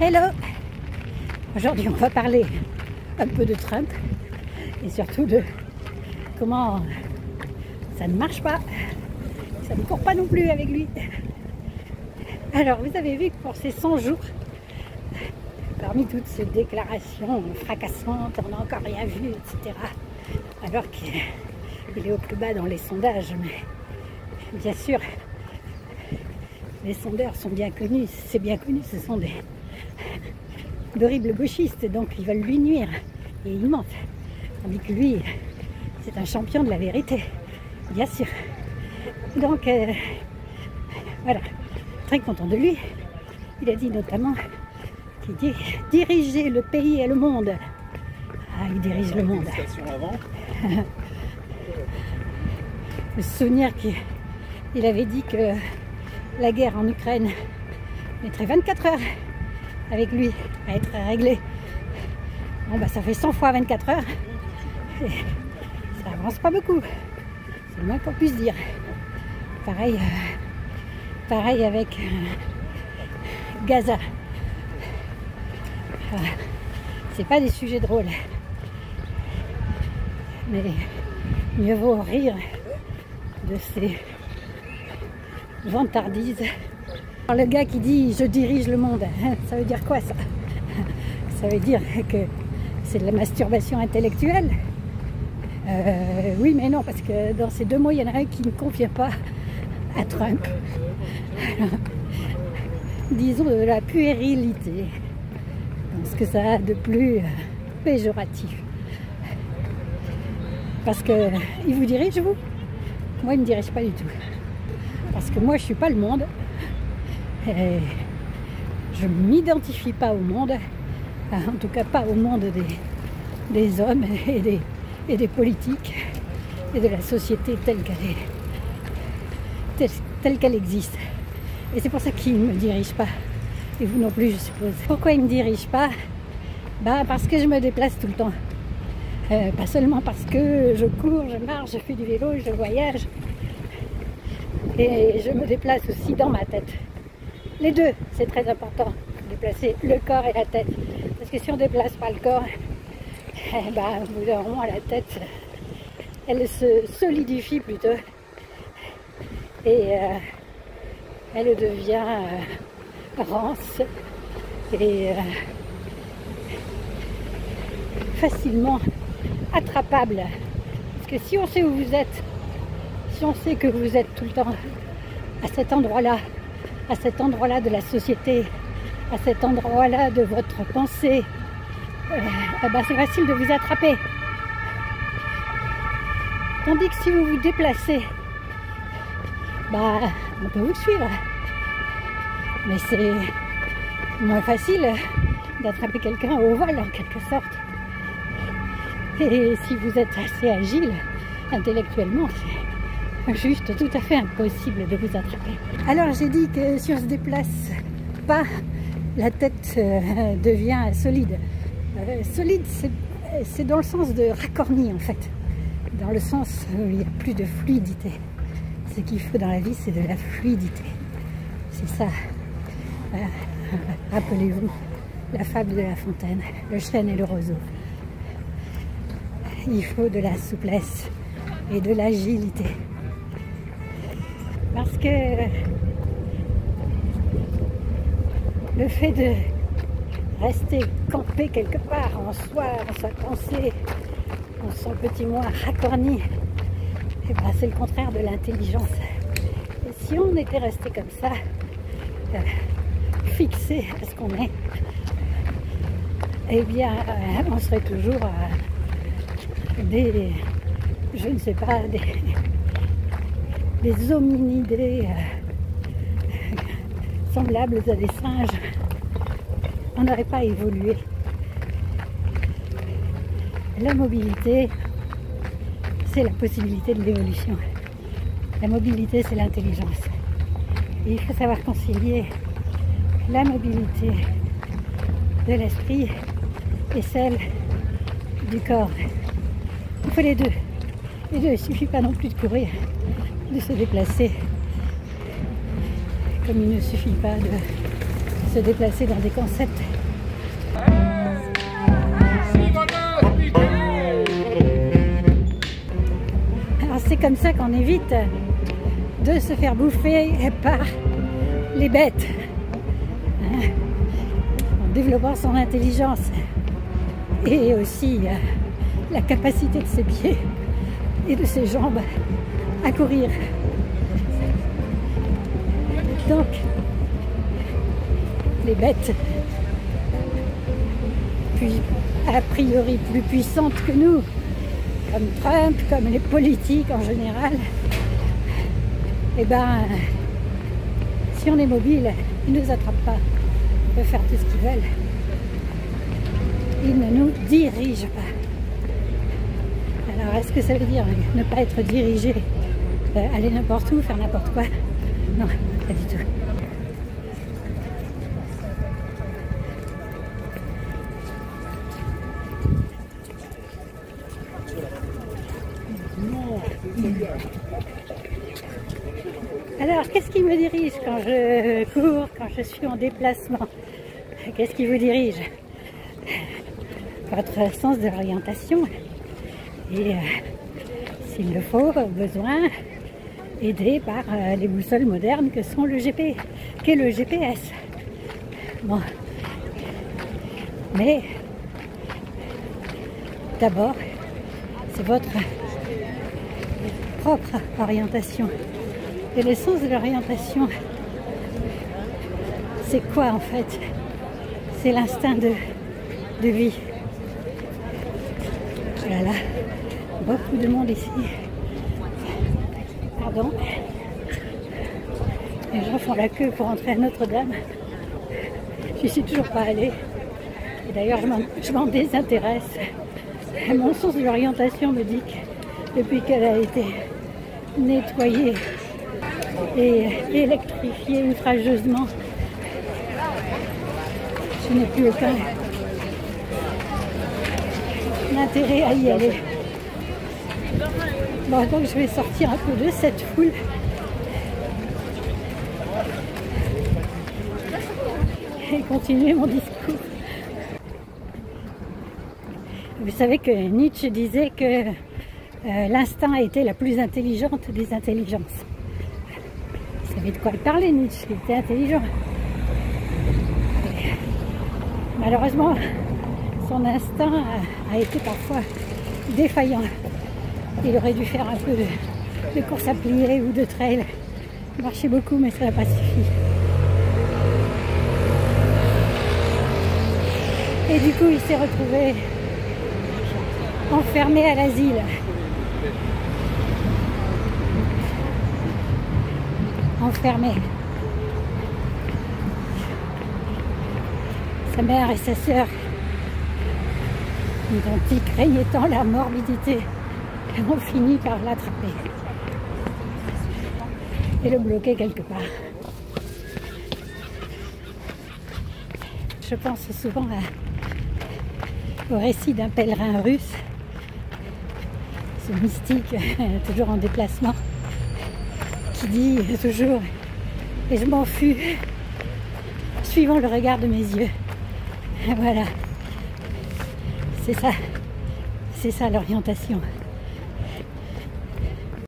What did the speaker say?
Hello! Aujourd'hui, on va parler un peu de Trump et surtout de comment ça ne marche pas, ça ne court pas non plus avec lui. Alors, vous avez vu que pour ces 100 jours, parmi toutes ces déclarations fracassantes, on n'a encore rien vu, etc. Alors qu'il est au plus bas dans les sondages, mais bien sûr, les sondeurs sont bien connus, c'est bien connu, ce sont d'horribles gauchistes, donc ils veulent lui nuire et ils mentent. Tandis que lui, c'est un champion de la vérité, bien sûr. Donc, voilà, très content de lui. Il a dit notamment qu'il dit diriger le pays et le monde. Ah, il dirige le monde. Le souvenir qu'il avait dit que la guerre en Ukraine mettrait 24 heures avec lui à être réglée. Bon, bah, ça fait 100 fois 24 heures et ça avance pas beaucoup. C'est le moins qu'on puisse dire. Pareil avec Gaza. C'est pas des sujets drôles, mais mieux vaut rire de ces vantardises. Alors, le gars qui dit je dirige le monde, ça veut dire quoi ça? Ça veut dire que c'est de la masturbation intellectuelle? Oui mais non, parce que dans ces deux mots il y en a un qui ne convient pas à Trump. Disons de la puérilité, dans ce que ça a de plus péjoratif. Parce que il vous dirige, vous? Moi il ne me dirige pas du tout. Parce que moi je suis pas le monde. Et je ne m'identifie pas au monde, en tout cas pas au monde des hommes et des politiques et de la société telle qu'elle existe. Et c'est pour ça qu'il ne me dirige pas. Et vous non plus, je suppose. Pourquoi il ne me dirige pas? Parce que je me déplace tout le temps. Pas seulement parce que je cours, je marche, je fais du vélo, je voyage. Et je me déplace aussi dans ma tête. Les deux, c'est très important, déplacer le corps et la tête. Parce que si on ne déplace pas le corps, au bout d'un moment, la tête, elle se solidifie plutôt. Et elle devient rance et facilement attrapable. Parce que si on sait où vous êtes, si on sait que vous êtes tout le temps à cet endroit-là de la société, à cet endroit-là de votre pensée, c'est facile de vous attraper. Tandis que si vous vous déplacez, on peut vous suivre. Mais c'est moins facile d'attraper quelqu'un au vol en quelque sorte. Et si vous êtes assez agile intellectuellement, c'est juste tout à fait impossible de vous attraper. Alors j'ai dit que si on se déplace pas, la tête devient solide. Solide, c'est dans le sens de racorni en fait. Dans le sens où il n'y a plus de fluidité. Ce qu'il faut dans la vie, c'est de la fluidité. C'est ça. Rappelez-vous la fable de La Fontaine, le chêne et le roseau. Il faut de la souplesse et de l'agilité. Parce que le fait de rester campé quelque part en soi, en sa pensée, en son petit moi racorni, c'est le contraire de l'intelligence. Et si on était resté comme ça, fixé à ce qu'on est, eh bien, on serait toujours je ne sais pas, des hominidés semblables à des singes. On n'aurait pas évolué. La mobilité, c'est la possibilité de l'évolution. La mobilité, c'est l'intelligence. Et il faut savoir concilier la mobilité de l'esprit et celle du corps. Il faut les deux. Les deux, il ne suffit pas non plus de courir, de se déplacer, comme il ne suffit pas de se déplacer dans des concepts. Alors c'est comme ça qu'on évite de se faire bouffer par les bêtes, hein, en développant son intelligence et aussi la capacité de ses pieds et de ses jambes à courir. Donc, les bêtes, puis a priori plus puissantes que nous, comme Trump, comme les politiques en général, eh ben, si on est mobile, ils ne nous attrapent pas. Ils peuvent faire tout ce qu'ils veulent. Ils ne nous dirigent pas. Alors, est-ce que ça veut dire ne pas être dirigé, aller n'importe où, faire n'importe quoi? Non, pas du tout. Alors, qu'est-ce qui me dirige quand je cours, quand je suis en déplacement? Qu'est-ce qui vous dirige? Votre sens de l'orientation. Et s'il le faut, besoin, aidé par les boussoles modernes que sont le GP, qu'est le GPS. Bon. Mais d'abord, c'est votre propre orientation. Et le sens de l'orientation, c'est quoi en fait? C'est l'instinct de vie. Voilà, beaucoup de monde ici. Pardon. Les gens font la queue pour entrer à Notre-Dame. Je suis toujours pas allée. Et d'ailleurs, je m'en désintéresse. Mon sens de l'orientation me dit que depuis qu'elle a été nettoyée et électrifiée outrageusement, je n'ai plus aucun intérêt à y aller. Bon, donc je vais sortir un peu de cette foule. Et continuer mon discours. Vous savez que Nietzsche disait que l'instinct était la plus intelligente des intelligences. Vous savez de quoi il parlait, Nietzsche, il était intelligent. Et malheureusement, son instinct a été parfois défaillant. Il aurait dû faire un peu de course à pied ou de trail. Il marchait beaucoup, mais ça n'a pas suffi. Et du coup, il s'est retrouvé enfermé à l'asile. Enfermé. Sa mère et sa sœur, identiques, craignant tant la morbidité, ont fini par l'attraper et le bloquer quelque part. Je pense souvent au récit d'un pèlerin russe, ce mystique, toujours en déplacement, qui dit toujours « et je m'en fus, suivant le regard de mes yeux ». Voilà, c'est ça l'orientation.